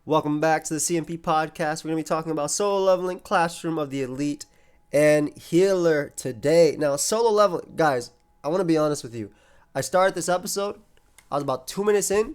Welcome back to the CMP podcast. We're going to be talking about solo leveling, classroom of the elite, and healer today. Now, solo leveling, guys, I want to be honest with you. I started this episode, I was about 2 minutes in,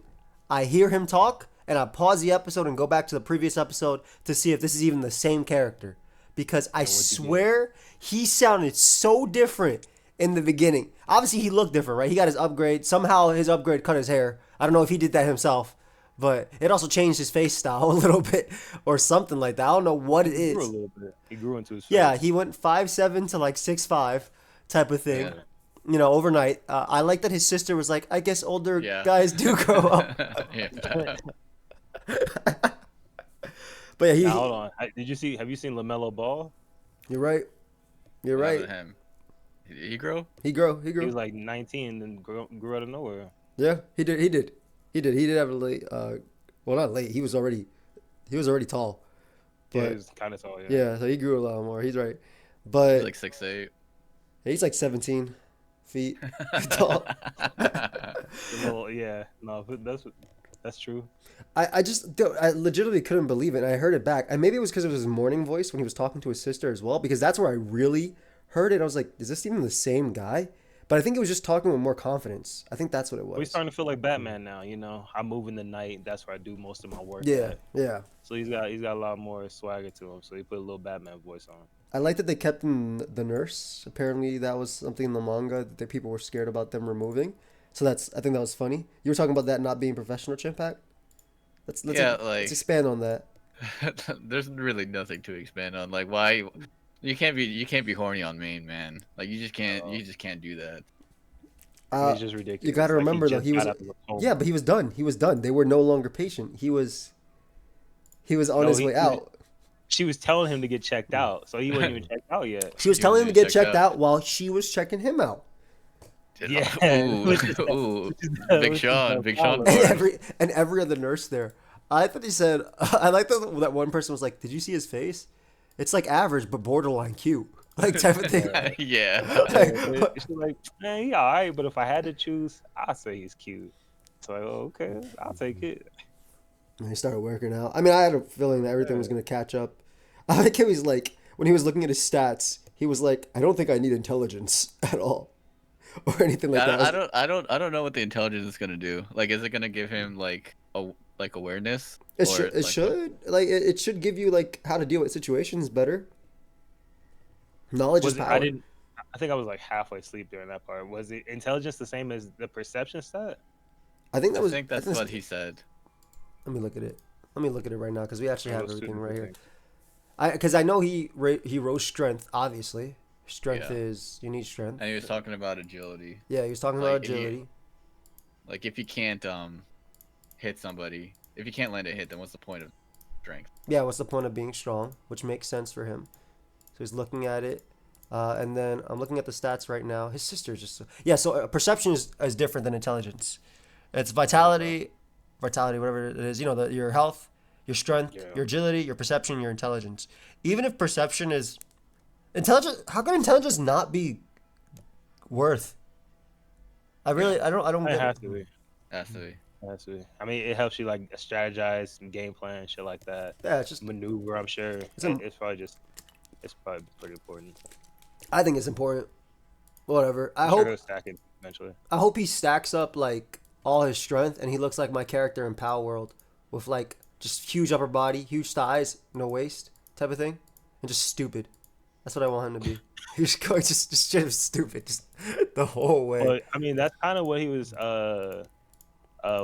I hear him talk, and I pause the episode and go back to the previous episode to see if this is even the same character. Because I swear he sounded so different in the beginning. Obviously, he looked different, right? He got his upgrade. Somehow his upgrade cut his hair. I don't know if he did that himself. But it also changed his face style a little bit or something like that. I don't know what it is. He grew a little bit. He grew into his face. Yeah, he went 5'7" to like 6'5" type of thing. Yeah. You know, overnight. I like that his sister was like, I guess older guys do grow up. Yeah. But yeah, Now, hold on. Have you seen LaMelo Ball? You're right. You're What right. happened to him? Did he grow? He grew. He was like 19 and grew out of nowhere. Yeah, he did. He did have a late. Well, not late. He was already tall. But Yeah, he was kind of tall. Yeah. yeah, so he grew a lot more. He's right. But He's like 6'8". he's like 17 feet tall. Well, yeah. No, that's true. I legitimately couldn't believe it. And I heard it back. And maybe it was because it was his morning voice when he was talking to his sister as well, because that's where I really heard it. I was like, is this even the same guy? But I think it was just talking with more confidence. I think that's what it was. He's starting to feel like Batman now. You know, I move in the night. That's where I do most of my work. Yeah, at. yeah. So he's got a lot more swagger to him. So he put a little Batman voice on. I like that they kept in the nurse. Apparently, that was something in the manga that people were scared about them removing. So I think that was funny. You were talking about that not being professional, Chimpact? Let's expand on that. There's really nothing to expand on. Like, why? You can't be horny on main, man. Like, you just can't do that. He's just ridiculous. You got to remember though, he was but he was done. He was done. They were no longer patient. He was on his way out. She was telling him to get checked out, so he wasn't even checked out yet. She was telling him to get checked out while she was checking him out. Yeah. Ooh. Big Sean. And every other nurse there. I thought he said, I like that one person was like, did you see his face? It's like average, but borderline cute. Like type of thing. Yeah. She's like, man, he all right, but if I had to choose, I'd say he's cute. So, okay, I'll take it. And he started working out. I mean, I had a feeling that everything was going to catch up. I like how he's like, when he was looking at his stats, he was like, I don't think I need intelligence at all. Or anything like that. I don't know what the intelligence is gonna do. Like, is it gonna give him like awareness? It should give you like how to deal with situations better. Knowledge is power. I think I was like halfway asleep during that part. Was it intelligence the same as the perception stat? I think that's what he said. Let me look at it. Let me look at it right now because we actually have everything right here. Because I know he rose strength, obviously. Strength is, you need strength. And he was talking about agility. Yeah, he was talking about agility. If you can't hit somebody, if you can't land a hit, then what's the point of strength? Yeah, what's the point of being strong? Which makes sense for him. So he's looking at it. And then I'm looking at the stats right now. His sister's just... Yeah, so perception is different than intelligence. It's vitality, whatever it is. You know, your health, your strength, your agility, your perception, your intelligence. Even if perception is... Intelligence, how can intelligence not be worth? I don't It get has it. to be. Has to be. I mean, it helps you like strategize and game plan, shit like that. Yeah, it's just Maneuver, I'm sure. It's probably pretty important. I think it's important. Whatever. I Sure hope he'll stack it eventually. I hope he stacks up like all his strength and he looks like my character in Power World with like just huge upper body, huge thighs, no waist type of thing, and just stupid. That's what I want him to be. He's going just stupid, just the whole way. But I mean, that's kind of what he was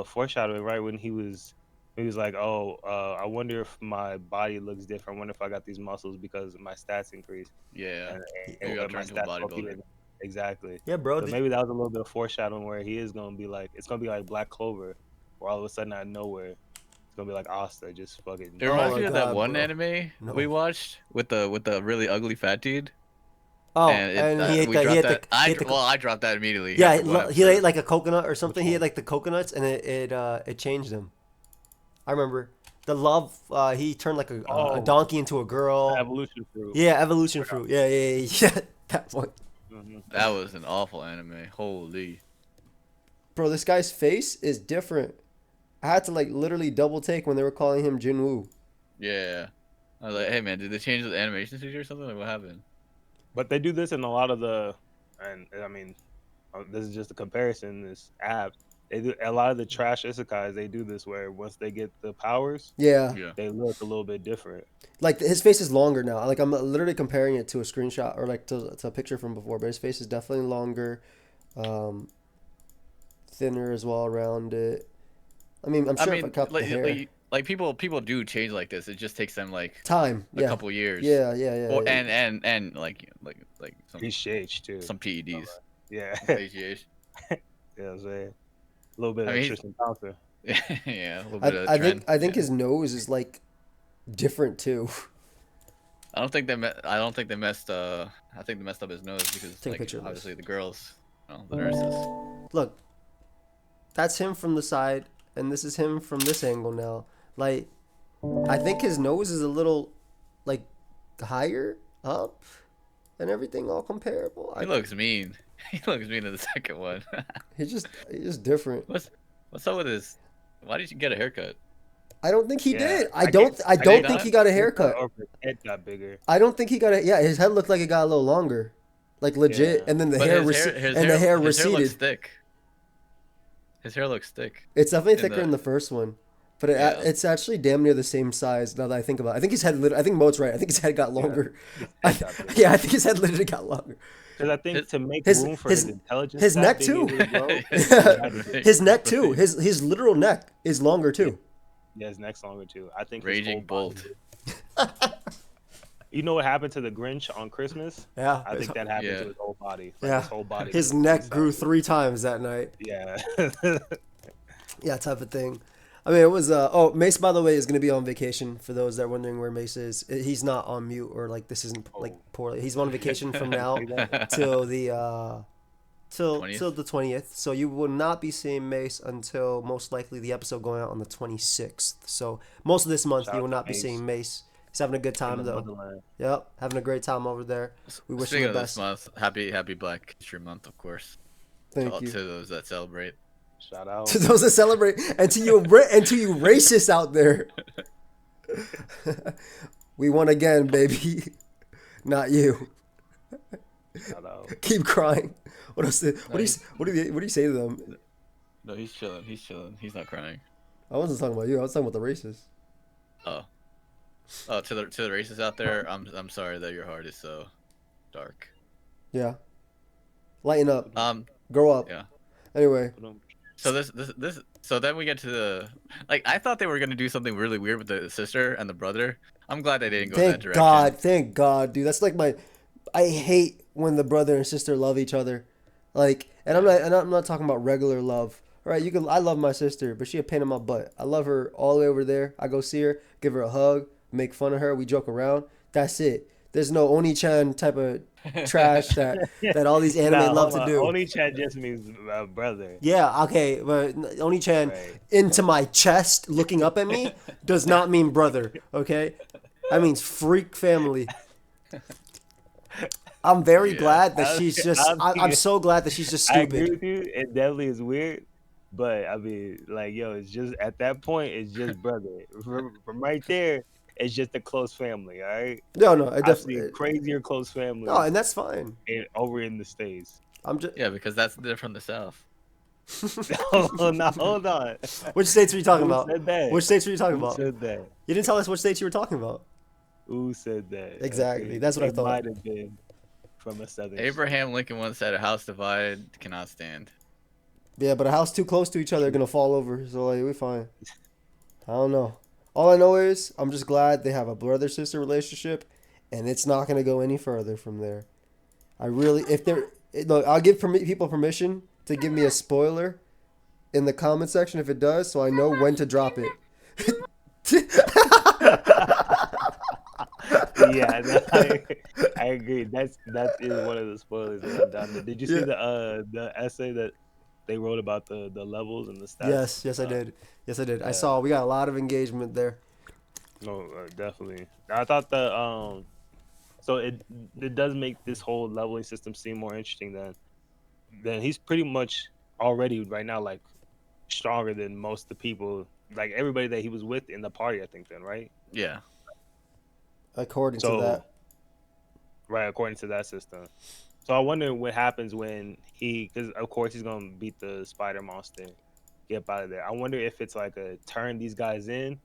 foreshadowing, right? When he was like, I wonder if my body looks different. I wonder if I got these muscles because my stats increase. Yeah. And You got my turned into a stats bodybuilder. exactly. Yeah, bro. So maybe that was a little bit of foreshadowing where he is gonna be like, it's gonna be like Black Clover, where all of a sudden out of nowhere, it's gonna be like Asta just fucking. It reminds me of that God, one bro. anime No. we watched with the really ugly fat dude. Oh, And he ate the. I dropped that immediately. Yeah, after one he ate episode. like a coconut or something. He ate like the coconuts, and it changed him. I remember the love. He turned like a donkey into a girl. Evolution fruit. Yeah, evolution fruit. Yeah. That one. Mm-hmm. That was an awful anime. Holy. Bro, this guy's face is different. I had to like literally double take when they were calling him Jinwoo. Yeah. I was like, hey man, did they change the animation studio or something? Like, what happened? But they do this in a lot of the, and I mean, this is just a comparison. This app, they do a lot of the trash isekais. They do this where once they get the powers, Yeah, Yeah. they look a little bit different. like his face is longer now. Like I'm literally comparing it to a screenshot or like to a picture from before, but his face is definitely longer, um, thinner as well around it. I mean, I'm I sure if I mean, cut the hair, like people do change like this. It just takes them like time, a yeah, couple years. yeah, yeah, yeah, Or yeah. and like He's shaged too. some PEDs, Yeah, some PGH. yeah, I'm saying a little bit I of mean, Tristan Thompson. yeah, a little bit of I think trend. I think Yeah. his nose is like different too. I don't think they messed. I think they messed up his nose because Take a like picture of this. obviously the girls, the nurses. Look, that's him from the side, and this is him from this angle now. Like, I think his nose is a little like higher up and everything all comparable. He looks mean. He looks mean in the second one. He's just different. What's up with his? Why did you get a haircut? I don't think he Yeah, did. I get- I I don't get think that. he got a Haircut haircut. or his head got bigger. I don't think he got a yeah. His head looked like it got a little longer, like legit, Yeah. and then the But hair his hair looks receded. thick. His hair looks thick. It's definitely in thicker the- in the first one, but Yeah. it's actually damn near the same size now that I think about it. I think his head. I think Mo's right. I think his head got longer. His head got bigger. Yeah, I think his head literally got longer. Because I think His- to make his- room for his- his intelligence, his that neck big too. able to grow, Right. His neck too. Right. His literal neck is longer too. Yeah, his neck's longer too. I think his Raging whole bolt. body- You know what happened to the Grinch on Christmas? Yeah, I think that happened Yeah. to his whole body. Like, yeah. his whole body. His was neck grew exactly- 3 times that night. Yeah. Yeah, type of thing. I mean, it was. Oh, Mace, by the way, is gonna be on vacation. For those that are wondering where Mace is, he's not on mute or like this isn't like Oh. poorly. He's on vacation from now Exactly. till the till 20th? till the 20th. So you will not be seeing Mace until most likely the episode going out on the 26th. So most of this month Shout you will out not to be Mace. seeing Mace. He's having a good In time the though. motherland. Yep, having a great time over there. We wish Speaking him of the this best. month, happy Black History Month, of course. Thank to you. those that celebrate. Shout out. To those that celebrate, and to you racists out there. We won again, baby. Not you. Shout out. Keep crying. What else? What do you Nice. what do you say to them? No, he's chilling. He's chilling. He's not crying. I wasn't talking about you. I was talking about the racists. Oh, to the racists out there, I'm sorry that your heart is so dark. Yeah. Lighten up. Grow up. Yeah. Anyway. So so then we get to the like I thought they were gonna do something really weird with the sister and the brother. I'm glad they didn't go in that Thank direction. God. Thank God, dude. That's like my. I hate when the brother and sister love each other, like, and I'm not talking about regular love. All right, you can. I love my sister, but she a pain in my butt. I love her all the way over there. I go see her, give her a hug, make fun of her. We joke around. That's it. There's no Oni-chan type of trash that all these anime Nah, love hold to on. do. Oni-chan just means brother. Yeah, okay, but Oni-chan Right. into my chest looking up at me does not mean brother, okay? That means freak family. I'm very Yeah. glad that she's just. I'm so glad that she's just I agree stupid. with you. It definitely is weird. But I mean, like, yo, it's just at that point, it's just brother. From right there, it's just a close family. All right. No, I I've definitely. seen crazier close families No, and that's fine. over in the states. I'm just. Yeah, because they're from the south. Oh, no, hold on. Which states were you talking Who about? said that? Which states were you talking Who about? said that? You didn't tell us which states you were talking about. Who said that? Exactly. That's what I It thought. might have been from a southern. Abraham Lincoln once said, "A house divided cannot stand." Yeah, but a house too close to each other are gonna fall over. So like, we're fine. I don't know. All I know is I'm just glad they have a brother sister relationship, and it's not gonna go any further from there. I really, if they're look, I'll give people permission to give me a spoiler in the comment section if it does, so I know when to drop it. Yeah, no, I agree. That is one of the spoilers that I'm down to. Did you see the essay that they wrote about the levels and the stats? Yes, I did. Yes, I did. I Yeah. saw. We got a lot of engagement there. No, definitely. I thought the so it does make this whole leveling system seem more interesting than he's pretty much already right now like stronger than most of the people, like everybody that he was with in the party. I think then, right? Yeah. According to So that. right, according to that system. So I wonder what happens when because of course he's gonna beat the spider monster, get up out of there. I wonder if it's like a turn these guys in,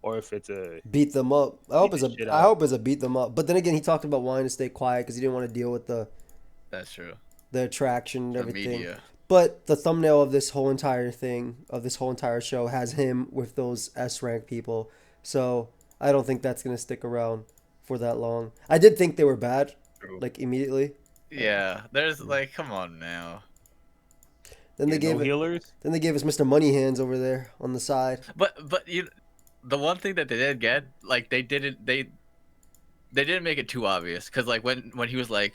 or if it's a Beat them up. beat the shit I out. hope it's a beat them up. But then again, he talked about wanting to stay quiet because he didn't want to deal with That's true. the attraction and The everything. media. But the thumbnail of this whole entire thing, of this whole entire show, has him with those S rank people. So I don't think that's gonna stick around for that long. I did think they were bad, True. like immediately. Yeah. There's like, come on now. Then they Yeah, no gave it. healers. Then they gave us Mr. Money Hands over there on the side. But the one thing that they did get, like they didn't make it too obvious, because like when he was like,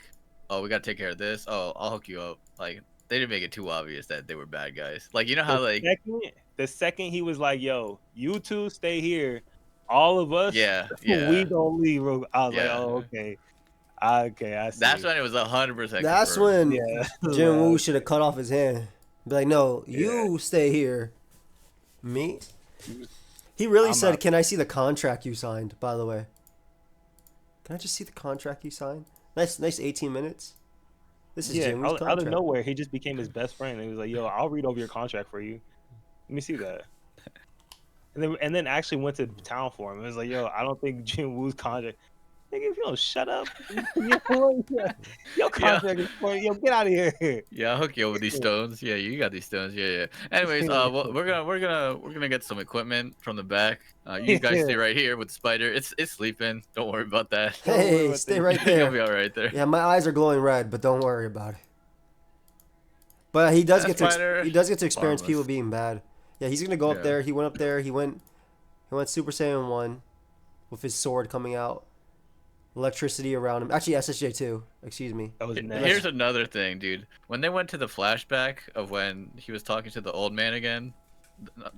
oh, we gotta take care of this, oh, I'll hook you up, like they didn't make it too obvious that they were bad guys. Like, you know how like The second he was like, "Yo, you two stay here, all of us, yeah we don't leave." I was like, Yeah. "Oh, okay, I see." that's when it was 100% That's confirmed. when Yeah, Jim Woo okay. should have cut off his hand. Be like, no, Yeah. you stay here. Me? He really I'm said, out. "Can I see the contract you signed?" By the way, can I just see the contract you signed? Nice 18 minutes. This is Yeah, Jim Woo's out of contract. nowhere, he just became his best friend. And he was like, "Yo, I'll read over your contract for you. Let me see that." And then actually went to town for him. It was like, "Yo, I don't think Jim Woo's contract. Nigga, if you don't shut up, your Yeah. contract is for yo. Get out of here." Yeah, I'll hook you up with these stones. Yeah, you got these stones. Yeah. Anyways, well, we're gonna get some equipment from the back. You guys stay right here with the spider. It's sleeping. Don't worry about that. Don't worry Hey, about stay this. right You'll there. be all right there. Yeah, my eyes are glowing red, but don't worry about it. But he does That get to spider, he does get to experience harmless. people being bad. Yeah, he's gonna go up Yeah. there. He went up there. He went Super Saiyan 1 with his sword coming out, electricity around him. Actually, SSJ 2. Excuse me. That was Here's another thing, dude. When they went to the flashback of when he was talking to the old man again,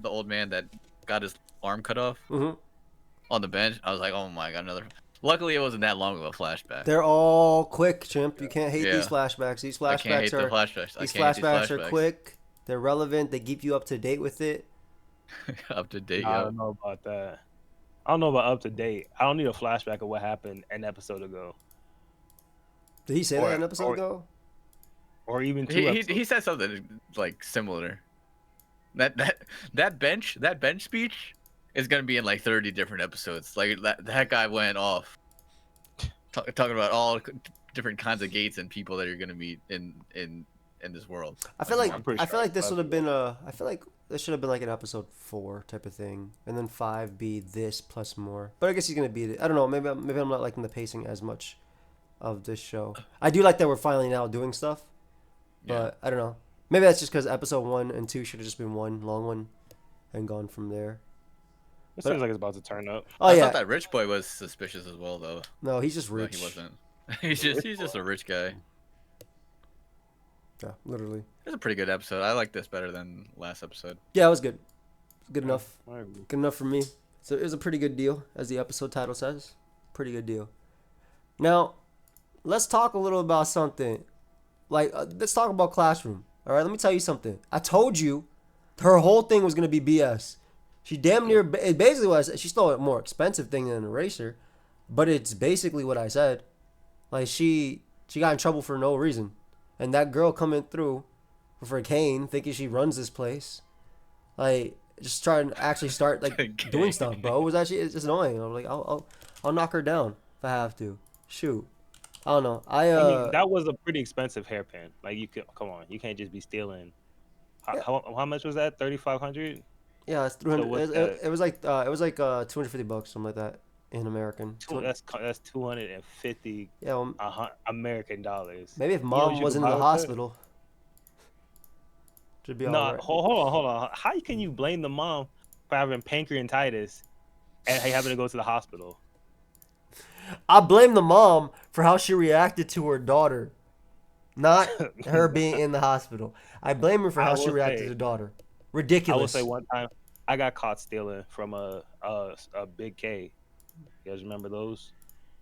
the old man that got his arm cut off hmm on the bench, I was like, oh my god, another. Luckily, it wasn't that long of a flashback. They're all quick, chimp. You can't hate these Yeah. flashbacks. These I can't flashbacks hate the are flashbacks. I these can't hate flashbacks these are flashbacks. quick. They're relevant. They keep you up to date with it. Up to date, I yo. don't know about that. I don't know about up to date. I don't need a flashback of what happened an episode ago, Did he say Or- that an episode or- ago? or even two He episodes. said something like similar. That bench speech is gonna be in like 30 different episodes. Like that guy went off talking about all different kinds of gates and people that you're gonna meet in this world. I feel like I'm pretty I feel sure like this it's would have been a. I feel like this should have been like an episode 4 type of thing, and then 5 be this plus more. But I guess he's gonna beat it. I don't know. Maybe I'm not liking the pacing as much of this show. I do like that we're finally now doing stuff, but I don't know. Maybe that's just because episode 1 and 2 should have just been one long one, and gone from there. It seems like it's about to turn up. Oh I yeah, thought that rich boy was suspicious as well, though. no, he's just No, rich. he wasn't. he's just a rich guy. Yeah, literally. It's a pretty good episode. I like this better than last episode. Yeah, it was good. Good enough. I agree. Good enough for me. So it was a pretty good deal, as the episode title says. Pretty good deal. Now, let's talk a little about something. Like, let's talk about Classroom. All right, let me tell you something. I told you her whole thing was going to be BS. She damn near, it basically was, she stole a more expensive thing than an eraser, but it's basically what I said. Like, she got in trouble for no reason. And that girl coming through for Kane, thinking she runs this place, like, just trying to actually start, like, doing stuff, bro. It was actually, it's just annoying. I'm like, I'll knock her down if I have to. Shoot. I don't know. I mean, that was a pretty expensive hairpin. Like you could come on, you can't just be stealing. Yeah. How much was that? 3,500. Yeah, it's 300. what's It was like $250, something like that, in American. That's 250 Yeah, well, American dollars. maybe if know mom you wasn't could in the buy with that? hospital, should be No, alright. hold on. How can you blame the mom for having pancreatitis and having to go to the hospital? I blame the mom for how she reacted to her daughter, not her being in the hospital. I blame her for I how she will reacted say- to her daughter. I Ridiculous. will say one time I got caught stealing from a Big K. You guys remember those?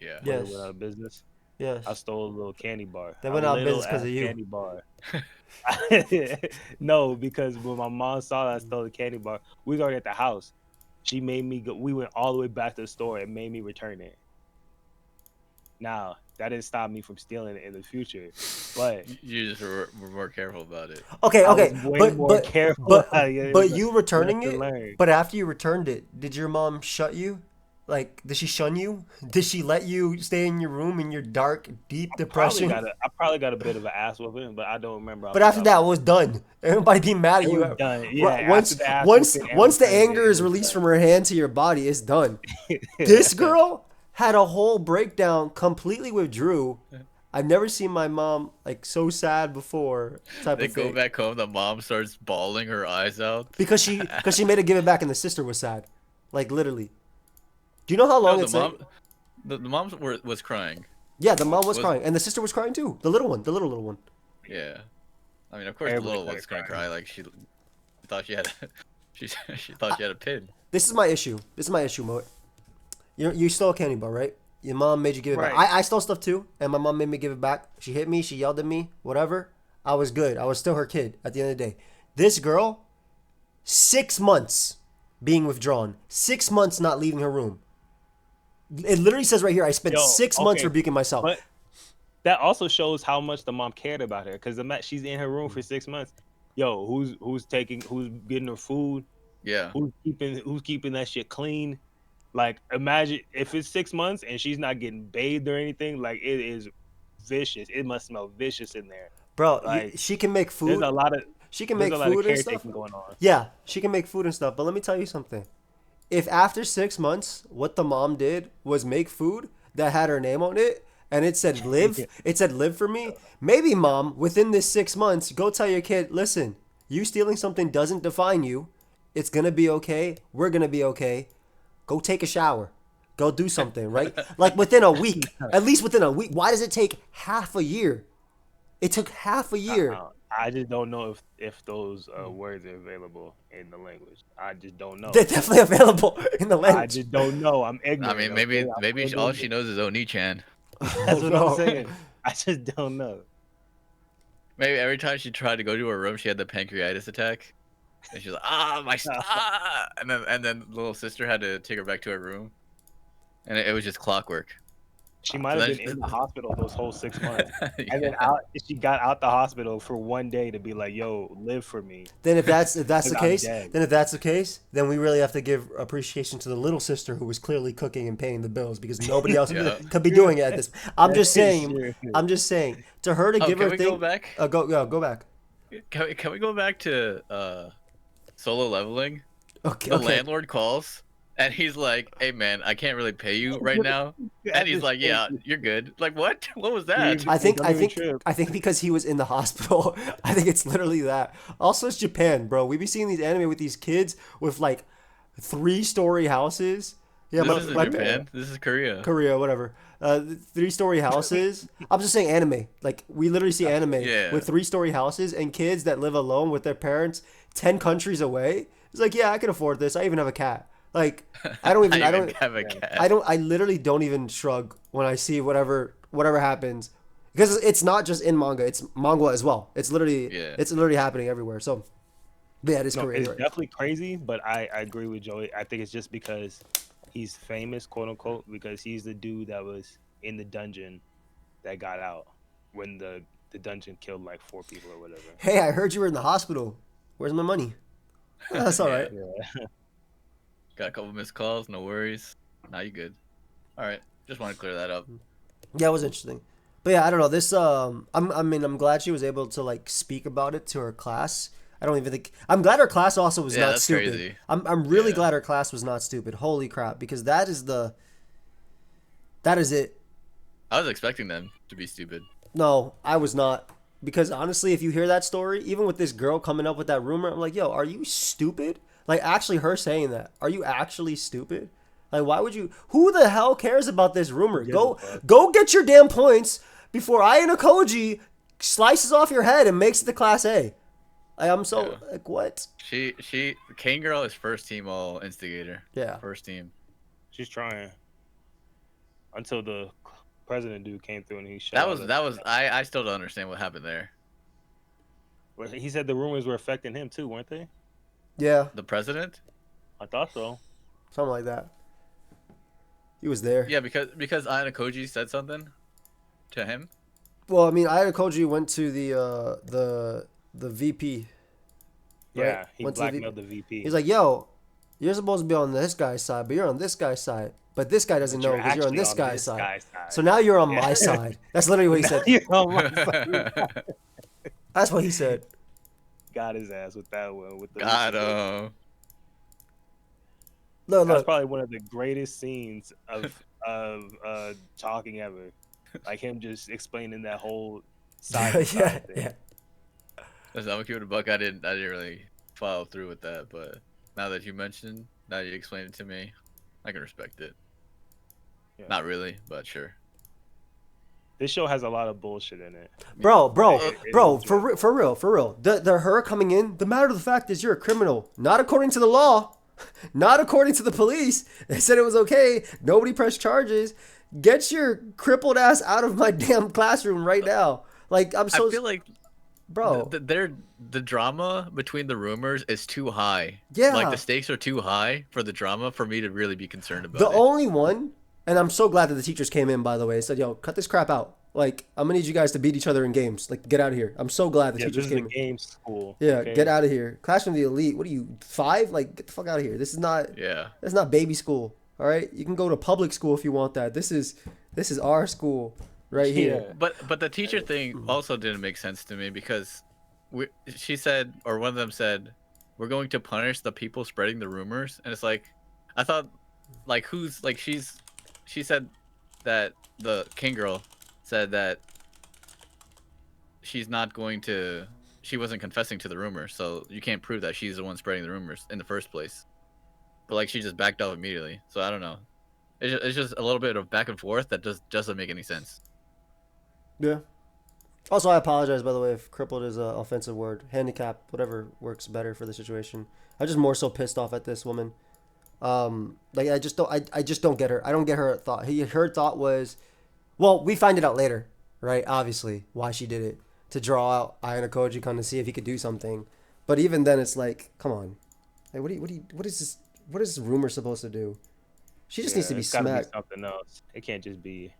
Yeah. Yeah. When they went out of business. Yes. I stole a little candy bar. They A went out of little business because ass of you. candy bar. No, because when my mom saw that I stole the candy bar, we was already at the house. She made me go. We went all the way back to the store and made me return it. Now that didn't stop me from stealing it in the future, but You just were more careful about it. Okay, I was okay, way more careful. It was but a you returning lesson it. learned. But after you returned it, did your mom shut you? Like, did she shun you? Did she let you stay in your room in your dark, deep depression? I probably got a bit of an ass whooping, but I don't remember off But the after top of that my was head. done. Everybody being mad at It you. was done. Yeah, after Once the ass once whooping, once the everything, anger it is was released from her hand to your body, it's done. This done. girl had a whole breakdown, completely withdrew. I've never seen my mom like so sad before, type They of go thing. back home. The mom starts bawling her eyes out. Because she made her give it back, and the sister was sad, like literally. Do you know how No, long the it's like? mom, the mom was crying. Yeah, the mom was Was crying, and the sister was crying too. The little one, the little one. yeah. I mean, of course, the Everybody little one's gonna started crying. cry. Like she thought she had, she thought she had a pin. This is my issue. This is my issue, Mo. You stole a candy bar, right? Your mom made you give it back. Right. I stole stuff too, and my mom made me give it back. She hit me, she yelled at me, whatever. I was good. I was still her kid at the end of the day. This girl, 6 months being withdrawn, 6 months not leaving her room. It literally says right here, I spent Yo, 6 months okay, rebuking myself. but that also shows how much the mom cared about her because she's in her room for 6 months. Yo, who's getting her food? Yeah. Who's keeping that shit clean? Like, imagine if it's 6 months and she's not getting bathed or anything. Like, it is vicious. It must smell vicious in there. Bro, Like, she can make there's food. a lot of She can there's make a lot of food and stuff. caretaking going on. Yeah, she can make food and stuff. But let me tell you something. If after 6 months, what the mom did was make food that had her name on it and it said live, it said live for me, maybe mom, within this 6 months, go tell your kid, listen, you stealing something doesn't define you. It's going to be okay. We're going to be okay. Go take a shower. Go do something, right? Like within a week, at least within a week. Why does it take half a year? It took half a year. I just don't know if those words are available in the language. I just don't know. They're definitely available in the I language. just don't know. I'm I ignorant. mean, okay? maybe all she knows is Oni-chan. That's what no. I'm saying. I just don't know. Maybe every time she tried to go to her room, she had the pancreatitis attack, and she's like, and then the little sister had to take her back to her room, and it was just clockwork. She might have been in the hospital those whole 6 months, and then she got out the hospital for one day to be like, "Yo, live for me." Then if that's the 'Cause I'm case, dead. then we really have to give appreciation to the little sister who was clearly cooking and paying the bills because nobody else Yeah. could be doing it at this. I'm just saying. Sure. I'm just saying to her to give can her we thing. go back? Go back. Can we go back to solo leveling? Okay. The Okay. landlord calls, and he's like, "Hey man, I can't really pay you right now." And he's like, "Yeah, you're good." Like, what? What was that? I think Don't even trip. because he was in the hospital. I think it's literally that. Also, it's Japan, bro. We be seeing these anime with these kids with like 3-story houses. Yeah, This isn't Japan. This is Korea. Korea, whatever. 3-story houses. I'm just saying anime. Like we literally see anime Yeah. with 3-story houses and kids that live alone with their parents 10 countries away. It's like, yeah, I can afford this. I even have a cat. Like I don't even I don't have a cat. I literally don't even shrug when I see whatever happens. Because it's not just in manga, it's manga as well. It's literally happening everywhere. So but yeah, it is No, Korea. it's Right. definitely crazy, but I agree with Joey. I think it's just because he's famous, quote unquote, because he's the dude that was in the dungeon that got out when the dungeon killed like 4 people or whatever. Hey, I heard you were in the hospital. Where's my money? That's all right. Yeah. Got a couple missed calls. No worries. Now you good. All right. Just want to clear that up. Yeah, it was interesting. But yeah, I don't know. This I'm glad she was able to like speak about it to her class. I don't even think I'm glad her class also was Yeah, not that's stupid. crazy. I'm really Yeah. glad her class was not stupid. Holy crap, because that is it. I was expecting them to be stupid. No, I was not. Because honestly, if you hear that story, even with this girl coming up with that rumor, I'm like, yo, are you stupid? Like, actually, her saying that. Are you actually stupid? Like, why would you? Who the hell cares about this rumor? Go get your damn points before Koji slices off your head and makes it to Class A. Like, what? Kane Girl is first team all instigator. Yeah. First team. She's trying until the president dude came through and he shut That all was the. that was I still don't understand what happened there. Well, he said the rumors were affecting him too, weren't they? Yeah, The president? I thought so. something like that. He was there. Yeah, because Ayana Koji said something to him. Well, I mean, Ida Koji went to the VP. Right? Yeah, he Went to the blackmailed the VP. He's like, "Yo, you're supposed to be on this guy's side, but you're on this guy's side. But this guy doesn't But know you're because you're on actually this guy's side. guy's side. So now you're on Yeah. my side." That's literally what he said. You're on my side. That's what he said. Got his ass with that one. With the God, No, That's look. probably one of the greatest scenes of talking ever. Like him just explaining that whole side. Yeah, to side thing. yeah. listen, I'm gonna keep it a buck. I didn't really follow through with that, but now that you explained it to me, I can respect it. Yeah. Not really, but sure. This show has a lot of bullshit in it. Bro, It- for real. The her coming in. The matter of the fact is, you're a criminal, not according to the law, not according to the police. They said it was okay. Nobody pressed charges. Get your crippled ass out of my damn classroom right now. Like I'm so, I feel like bro. the drama between the rumors is too high. Yeah. Like the stakes are too high for the drama for me to really be concerned about The it. only one, and I'm so glad that the teachers came in, by the way, and said, "Yo, cut this crap out. Like, I'm gonna need you guys to beat each other in games. Like, get out of here." I'm so glad the Yeah, teachers this is a came in. game school. Yeah, okay? get out of here. Classroom of the elite. What are you, 5? Like, get the fuck out of here. This is not. Yeah. It's not baby school. All right, you can go to public school if you want that. This is our school right here. Yeah. But the teacher thing also didn't make sense to me because she said, or one of them said, we're going to punish the people spreading the rumors, and it's like, I thought, like who's like she said that the King girl said that she wasn't confessing to the rumors, so you can't prove that she's the one spreading the rumors in the first place. But like she just backed off immediately, so I don't know. It's just a little bit of back and forth that just doesn't make any sense. Yeah. Also, I apologize, by the way, if crippled is an offensive word. Handicap, whatever works better for the situation. I'm just more so pissed off at this woman. Like I just don't get her. I don't get her thought. Her thought was, well, we find it out later, right? Obviously, why she did it, to draw out Ayana Koji Kun to see if he could do something. But even then, it's like, come on, like what is this rumor supposed to do? She just needs to be it's gotta smacked. something else. It can't just be.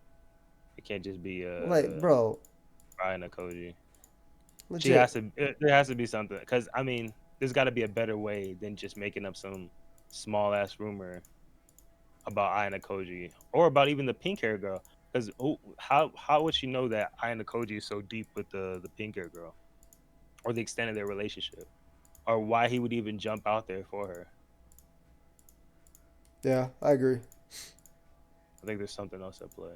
Like, bro, Ryan Koji. legit. There has to be something, because I mean, there's got to be a better way than just making up some small ass rumor about Ayana Koji or about even the pink hair girl. Because how would she know that Ayana Koji is so deep with the pink hair girl, or the extent of their relationship, or why he would even jump out there for her? Yeah, I agree. I think there's something else at play.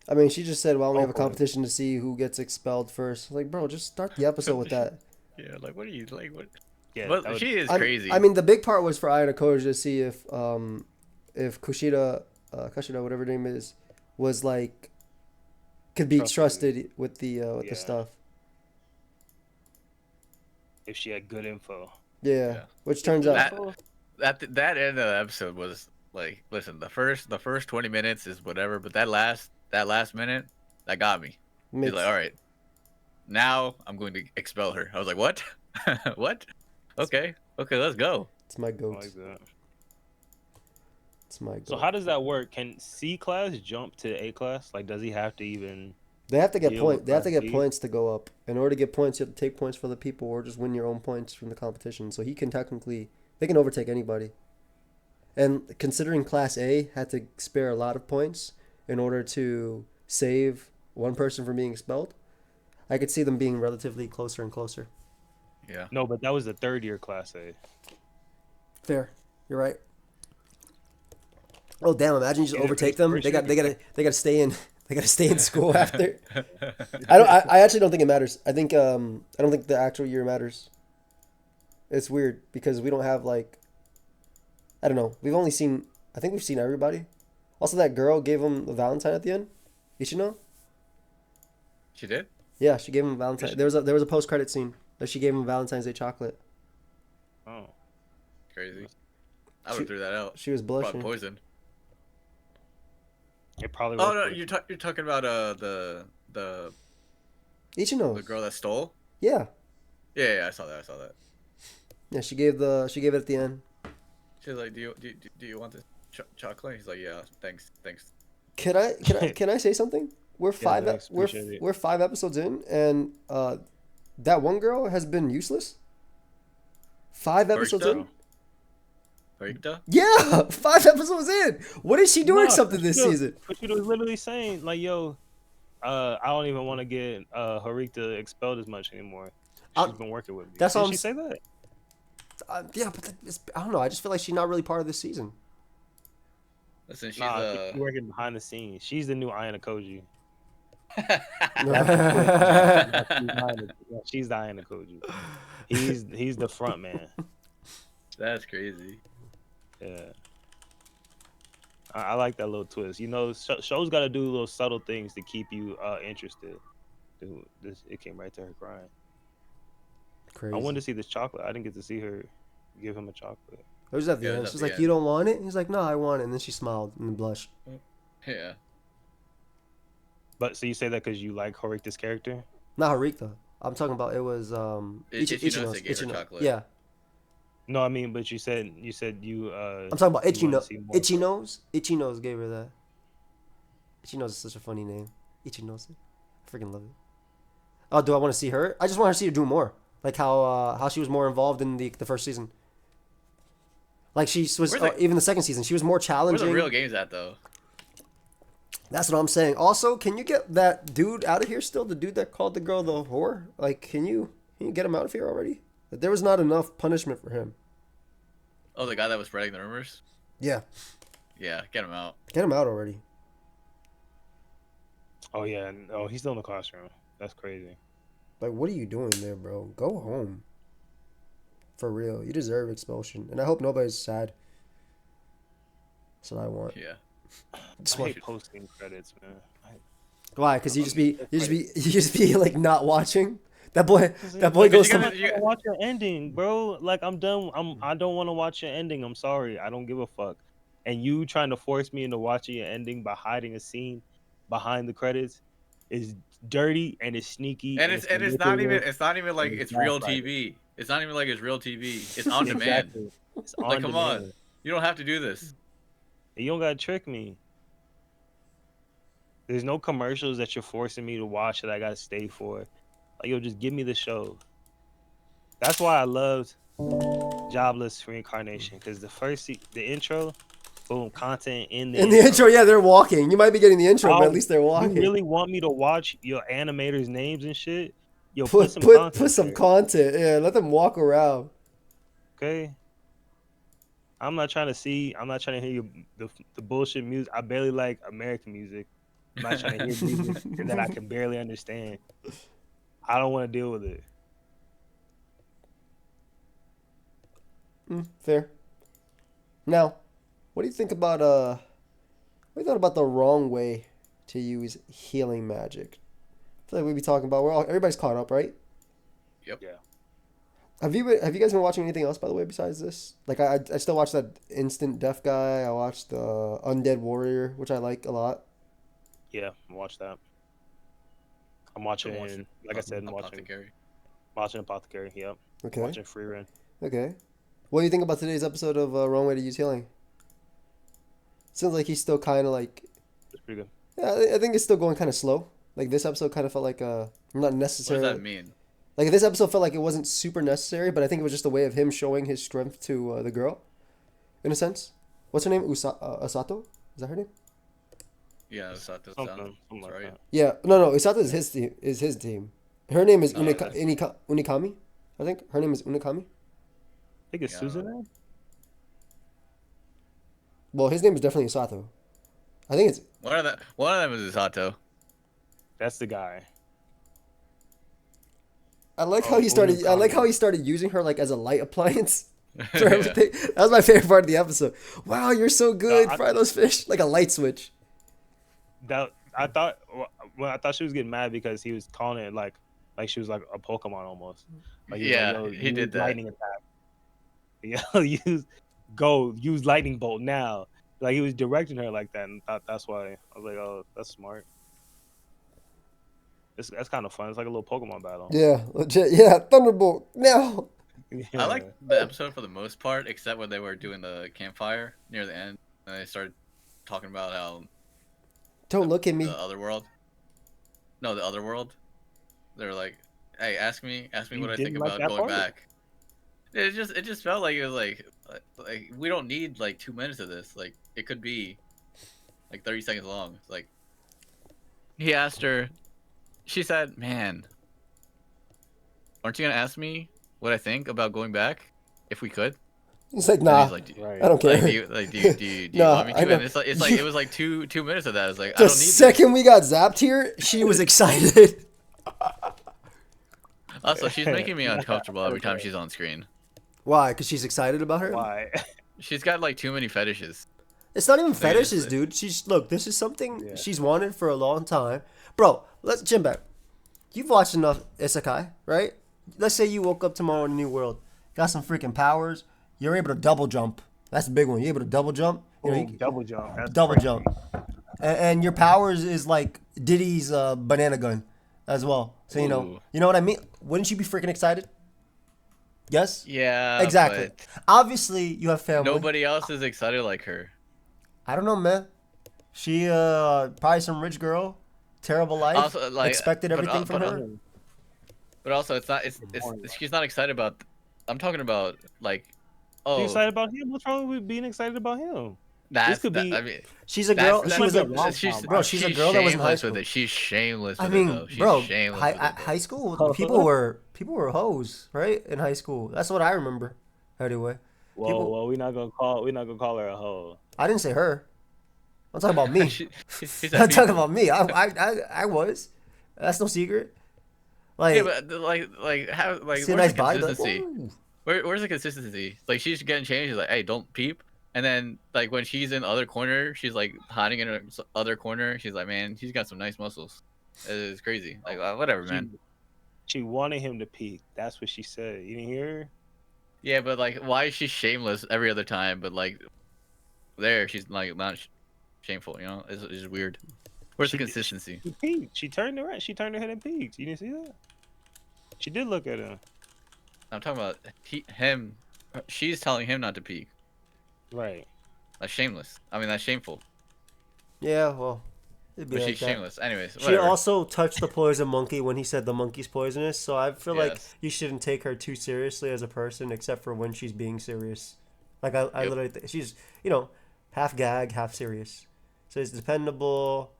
I mean, she just said, "Why don't we have a Hopefully. competition to see who gets expelled first?" Like, bro, just start the episode with that. Yeah, like what are you like? What? Yeah, But that would- she is I- crazy. I mean, the big part was for Ayana Koji to see if Kushida, whatever her name is, was like could be trusted with the Yeah. stuff. if she had good info. Yeah, Yeah. which turns out That end of the episode was like, listen, the first 20 minutes is whatever, but that last minute, that got me. He's makes, like, all right, now I'm going to expel her. I was like, what? What? Okay, let's go. it's my I goat. like that. It's my goat. So how does that work? Can C class jump to A class? Like, does he have to even? They have to get deal with They have to Class get B? points to go up. In order to get points, you have to take points for the people, or just win your own points from the competition. So he can technically, they can overtake anybody. And considering Class A had to spare a lot of points in order to save one person from being expelled, I could see them being relatively closer and closer. Yeah. No, but that was the third year Class A. Fair, you're right. Oh damn! Imagine you just Yeah, overtake first them. year. They gotta stay in. They gotta stay in school after. I actually don't think it matters. I don't think the actual year matters. It's weird because we don't have like, I don't know. I think we've seen everybody. Also, that girl gave him a Valentine at the end. Ishino? She did? Yeah, she gave him a Valentine. There was a post credit scene that she gave him Valentine's Day chocolate. Oh, Crazy. I would have threw that out. She was Probably blushing. poisoned. It probably Oh was. no, Pussy. you're talking about the Ichino. girl that stole. Yeah. Yeah, I saw that. Yeah, she gave it at the end. She's like, do you want this chocolate? He's like, yeah, thanks. Can I say something? We're Yeah, five thanks. Appreciate it. we're 5 episodes in, and that one girl has been useless. 5 episodes in. Horikita? Horikita? Yeah, 5 episodes in. What is she doing No, something this season? But she was literally saying like, "Yo, I don't even want to get Harikta expelled as much anymore. I- She's been working with me." that's all Did I'm she s- say that? Yeah, but I don't know. I just feel like she's not really part of this season. Listen, she's Nah, she's working behind the scenes. She's the new Ayana Koji. She's the Ayana Koji. He's the front man. That's crazy. Yeah. I like that little twist. You know, shows got to do little subtle things to keep you interested. Dude, it came right to her crying. Crazy. I wanted to see this chocolate. I didn't get to see her give him a chocolate. It was at the Yeah, it end. was at She's the like, end. "You don't want it?" He's like, "No, I want it." And then she smiled and blushed. Yeah. But so you say that because you like Horikta's character? Not Harikta. I'm talking about it was Ichino's that gave her chocolate. Yeah, No, I mean, but you said you I'm talking about you wanna Ichino. see more. Ichinos gave her that. Ichinos is such a funny name. Ichinos. I freaking love it. Oh, do I want to see her? I just want to see her do more. Like how she was more involved in the first season. Like she was even the second season. She was more Where challenging. the real game's at though? That's what I'm saying. Also, can you get that dude out of here still? The dude that called the girl the whore? Like, can you get him out of here already? There was not enough punishment for him. Oh, the guy that was spreading the rumors. Yeah, Yeah, get him out. get him out already. Oh yeah, oh he's still in the classroom. That's crazy. Like, what are you doing there, bro? Go home. For real, you deserve expulsion, and I hope nobody's sad. That's what I want. Yeah. Just I want hate posting credits, man. why? Because you just be like not watching. That boy goes you to. gotta- I don't watch your ending, bro. Like I'm done. I don't want to watch your ending. I'm sorry. I don't give a fuck. And you trying to force me into watching your ending by hiding a scene behind the credits is dirty and it's sneaky. And it's not even like and it's real gaslighting. TV. It's not even like it's real TV. It's on demand. Exactly. It's on Like, come on. demand. You don't have to do this. You don't gotta trick me. There's no commercials that you're forcing me to watch that I gotta stay for. Like, yo, just give me the show. That's why I loved Jobless Reincarnation, because the intro, boom, content in the In the intro, yeah, they're walking. You might be getting the intro, but Oh, at least they're walking. You really want me to watch your animators' names and shit? Yo, put some content put some there, content. Yeah, let them walk around. okay? I'm not trying to hear the bullshit music. I barely like American music. I'm not trying to hear music that I can barely understand. I don't want to deal with it. Fair. Now, what do you think about what do you thought about the wrong way to use healing magic? I feel like we'd be talking about everybody's caught up, right? Yep. Yeah. Have you guys been watching anything else by the way besides this? Like I still watch that Instant Death guy. I watched the Undead Warrior, which I like a lot. Yeah, watch that. I'm watching, like I said, I'm watching Apothecary. Yep. Okay. Watching Free Run. Okay. What do you think about today's episode of Wrong Way to Use Healing? Seems like he's still kind of like. It's pretty good. Yeah, I think it's still going kind of slow. Like this episode kind of felt like not What necessarily. does that mean? Like this episode felt like it wasn't super necessary, but I think it was just a way of him showing his strength to the girl, in a sense. What's her name? Usato? Is that her name? Yeah, that's not the Something like right. that. Yeah, no, Usato is his team. Is his team. Her name is No, Unikami. I think her name is Unikami. I think it's Yeah. Susan. Well, his name is definitely Usato. I think it's. One of them is Isato. That's the guy. I like Oh, how he started. I like Unikami. how he started using her like as a light appliance for everything. That was my favorite part of the episode. Wow, you're so good. I- Fry those fish like a light switch. That I thought she was getting mad because he was calling it like she was like a Pokemon almost. Like, he was Yeah, like, yo, he use did that. Lightning attack. Yeah, use lightning bolt now. Like he was directing her like that, and that's why I was like, oh, that's smart. That's kind of fun. It's like a little Pokemon battle. Yeah, legit. Yeah, Thunderbolt now. I Yeah. like the episode for the most part, except when they were doing the campfire near the end, and they started talking about how Don't look at me. the other world. No, the other world. They were like, "Hey, ask me You what I didn't think like about that going part? back." It just felt like it was like we don't need like 2 minutes of this. Like it could be like 30 seconds long. It's like he asked her. She said, "Man, aren't you gonna ask me what I think about going back if we could?" He's like, And nah, he's like, Right. I don't care. do you Nah, want me I to? know. And it's like it was like 2 minutes of that. It's like I The don't need this. second we got zapped here, she was excited. Also, she's making me uncomfortable every time she's on screen. Why? Because she's excited about her? Why? She's got like too many fetishes. It's not even Like, fetishes, dude. Look, this is something Yeah. she's wanted for a long time. Bro, let's Jim back. You've watched enough Isekai, right? Let's say you woke up tomorrow in a new world, got some freaking powers. You're able to double jump. That's the big one. You're able to double jump. You know, Boom, double jump. That's double crazy. jump. And your powers is like Diddy's banana gun as well. So Ooh. you know what I mean? Wouldn't you be freaking excited? Yes? Yeah, Exactly. but Obviously, you have family. nobody else is excited like her. I don't know, man. She probably some rich girl, terrible life. Also, like, expected but, everything from but, her. But also, it's not. She's not excited about. I'm talking about like, oh, You excited about him? What's wrong with being excited about him? that's could be- I mean, She's a girl. that's She was a rom-com, bro. She's a girl that was in high shameless school. with it. She's shameless I with mean, it though. She's bro, shameless high, with it, though. high school people were hoes, right? In high school, that's what I remember. Anyway, Well, we're not gonna call her a hoe. I didn't say her. I'm talking about me. She said I'm talking people. about me. I was. That's no secret. Like, Yeah, but how see a where's nice the body, like, consistency? ooh. Where's the consistency? Like she's getting changed. She's like, hey, don't peep. And then like when she's in the other corner, she's like hiding in her other corner. She's like, man, she's got some nice muscles. It's crazy. Like whatever, man. She wanted him to peek. That's what she said. You didn't hear her? Yeah, but like, why is she shameless every other time? But like, there she's like not shameful. You know, it's weird. Where's the consistency? She peeked. She turned around. She turned her head and peeked. You didn't see that? She did look at him. I'm talking about him. She's telling him not to peek. Right. That's shameless. I mean, that's shameful. Yeah, well, it'd be But like she's that. shameless. Anyways, She whatever. also touched the poison monkey when he said the monkey's poisonous. So I feel like Yes. you shouldn't take her too seriously as a person, except for when she's being serious. Like I Yep. literally, she's half gag, half serious. So it's dependable,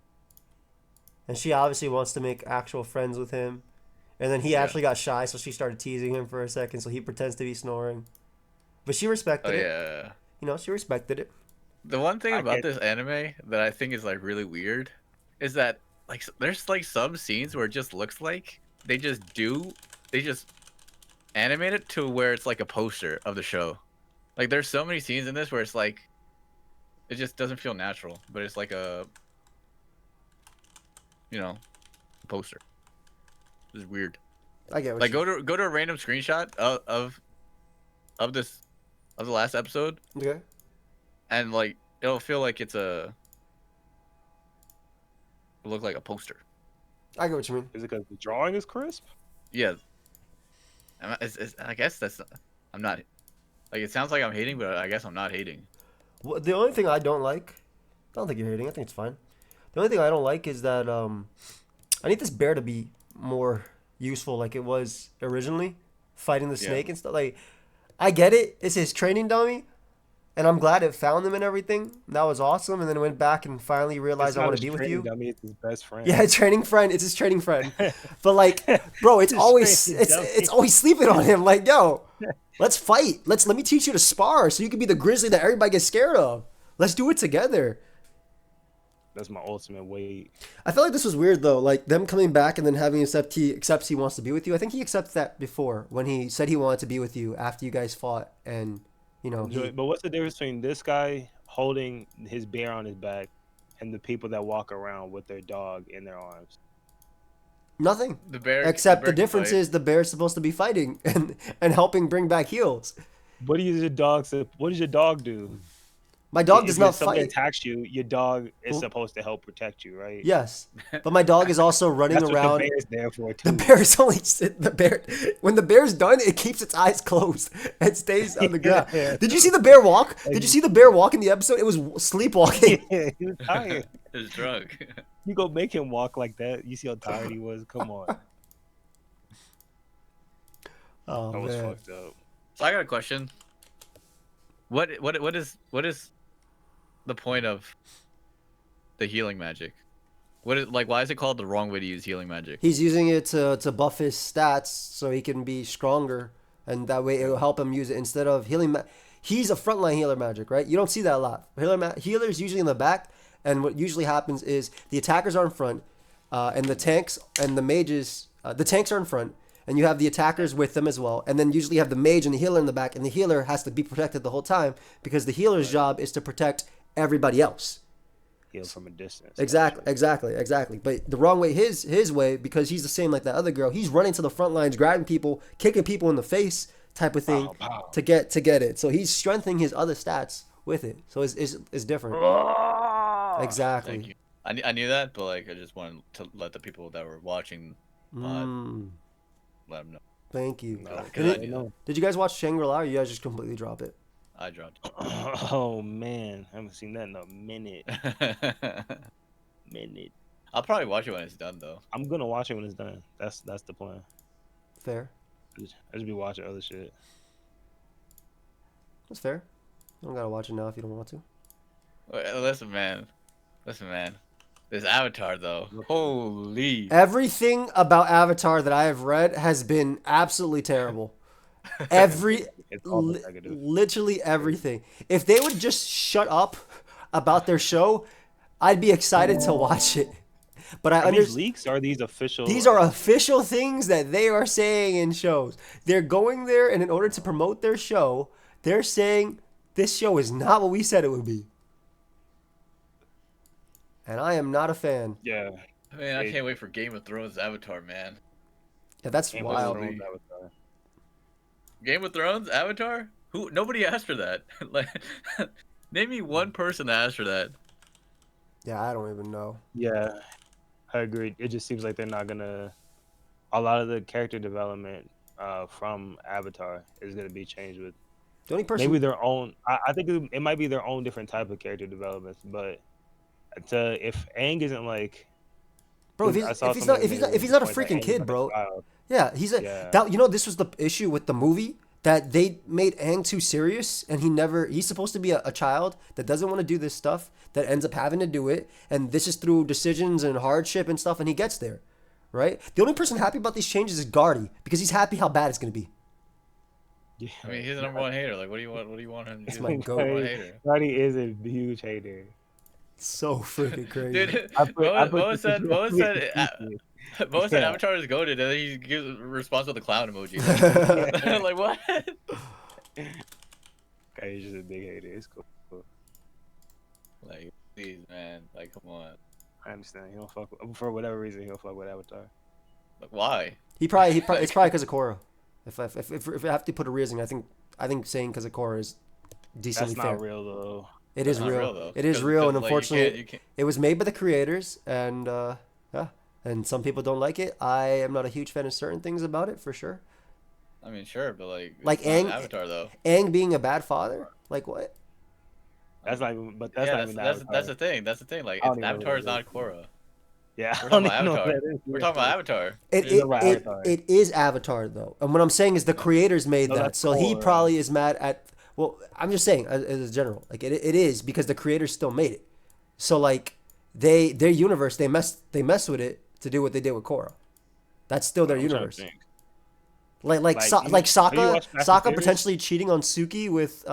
and she obviously wants to make actual friends with him. And then he Yeah. actually got shy, so she started teasing him for a second. So he pretends to be snoring, but she respected Oh it. yeah. She respected it. The one thing I about get- this anime that I think is like really weird is that like there's like some scenes where it just looks like they just animate it to where it's like a poster of the show. Like there's so many scenes in this where it's like it just doesn't feel natural, but it's like a poster. It's weird. I get what Like you. go to a random screenshot of the last episode Okay. and like it'll feel like it'll look like a poster. I get what you mean. Is it because the drawing is crisp? Yeah. I guess I'm not like it sounds like I'm hating, but I guess I'm not hating. Well, the only thing I don't like, I don't think you're hating. I think it's fine. The only thing I don't like is that I need this bear to be more useful, like it was originally, fighting the Yeah. snake and stuff. Like, I get it. It's his training dummy, and I'm glad it found him and everything. That was awesome. And then it went back and finally realized It's I not want to his be with training you. dummy, it's his best friend. Yeah, training friend. It's his training friend. But like, bro, it's His always training dummy. it's always sleeping on him. Like, yo, let's fight. Let me teach you to spar so you can be the grizzly that everybody gets scared of. Let's do it together. That's my ultimate weight. I felt like this was weird though, like them coming back and then having accepts he wants to be with you. I think he accepts that before when he said he wanted to be with you after you guys fought, and But what's the difference between this guy holding his bear on his back and the people that walk around with their dog in their arms? The nothing. bear the Except bear the can difference fight. is the bear's supposed to be fighting and helping bring back heals. What does your dog do? My dog does not If somebody fight. attacks you, your dog is Well- supposed to help protect you, right? Yes, but my dog is also running That's what around. the bear's there for The too. bear is only the bear. When the bear's done, it keeps its eyes closed and stays on the ground. Yeah. Did you see the bear walk? Did you see the bear walk in the episode? It was sleepwalking. Yeah, he was tired. It's drunk. You go make him walk like that. You see how tired he was. Come on, Oh that was man. fucked up. So I got a question. What is the point of the healing magic? What is like? Why is it called the wrong way to use healing magic? He's using it to buff his stats so he can be stronger, and that way it will help him use it instead of healing. He's a frontline healer magic, right? You don't see that a lot. Healers usually in the back, and what usually happens is the attackers are in front, and the tanks and the mages. The tanks are in front, and you have the attackers with them as well, and then usually you have the mage and the healer in the back, and the healer has to be protected the whole time because the healer's job is to protect everybody else. Heal from a distance. Exactly. But the wrong way, his way, because he's the same like that other girl. He's running to the front lines, grabbing people, kicking people in the face, type of thing, Pow, pow. to get it. So he's strengthening his other stats with it. So it's different. Exactly. Thank you. I knew that, but like I just wanted to let the people that were watching let them know. Thank you. No, Cause Did, I knew that. did you guys watch Shangri-La, or you guys just completely drop it? I dropped. Oh man, I haven't seen that in a minute. I'll probably watch it when it's done though. I'm gonna watch it when it's done. That's the plan. Fair. I just be watching other shit. That's fair. You don't gotta watch it now if you don't want to. Listen, man. This Avatar though. Holy. Everything about Avatar that I have read has been absolutely terrible. It's all negative. Literally everything. If they would just shut up about their show, I'd be excited to watch it. But I Are these understand leaks? Or are these official? these are official things that they are saying in shows. They're going there, and in order to promote their show, they're saying this show is not what we said it would be. And I am not a fan. Yeah. Man, I can't wait for Game of Thrones Avatar, man. Yeah, that's Game of wild. Thrones Avatar. Game of Thrones Avatar? Who? Nobody asked for that. Like, name me one person that asked for that. Yeah, I don't even know. Yeah, I agree. It just seems like they're not gonna. A lot of the character development from Avatar is gonna be changed with The only person maybe their own. I think it might be their own different type of character developments, but if Aang isn't like. Bro, if he's not a freaking kid, bro. Yeah, he's a Yeah. that. You know, this was the issue with the movie, that they made Aang too serious, and he's supposed to be a child that doesn't want to do this stuff, that ends up having to do it, and this is through decisions and hardship and stuff, and he gets there, right? The only person happy about these changes is Gardy, because he's happy how bad it's gonna be. Yeah. I mean, he's the number one hater. Like, what do you want? What do you want him to It's do? my Number goat. one hater. Roddy is a huge hater. So freaking crazy. Dude, I put Mo said Yeah. Avatar is goated, and then he gives response with the clown emoji. Like what? Okay, he's just a big hater. It's cool. Like, please, man. Like, come on. I understand. He don't fuck with, for whatever reason. He don't fuck with Avatar. Like, why? It's probably because of Korra. If I have to put a reason, I think saying because of Korra is decently That's not fair. real though. It is That's not real. though. It is 'Cause- real, 'cause, and like, unfortunately, you can't. it was made by the creators, and yeah, and some people don't like it. I am not a huge fan of certain things about it, for sure. I mean, sure, but like Like it's not Aang- Avatar though. Aang being a bad father, like what? That's not even. But that's Yeah, not even. that's Avatar. the thing. That's the thing. Like, I don't it's, even know Avatar what is it not is. Korra. Yeah, We're I talking don't about even know what Avatar. that is. We're talking about Avatar. It is Avatar though, and what I'm saying is the creators made No, that, that's so he Korra. probably is mad at. Well, I'm just saying as a general, like it is because the creators still made it. So like their universe, they mess with it to do what they did with Korra. That's still their I'm trying to universe. think. Like Like, Sokka, have you watched Fast and Sokka Furious? potentially cheating on Suki with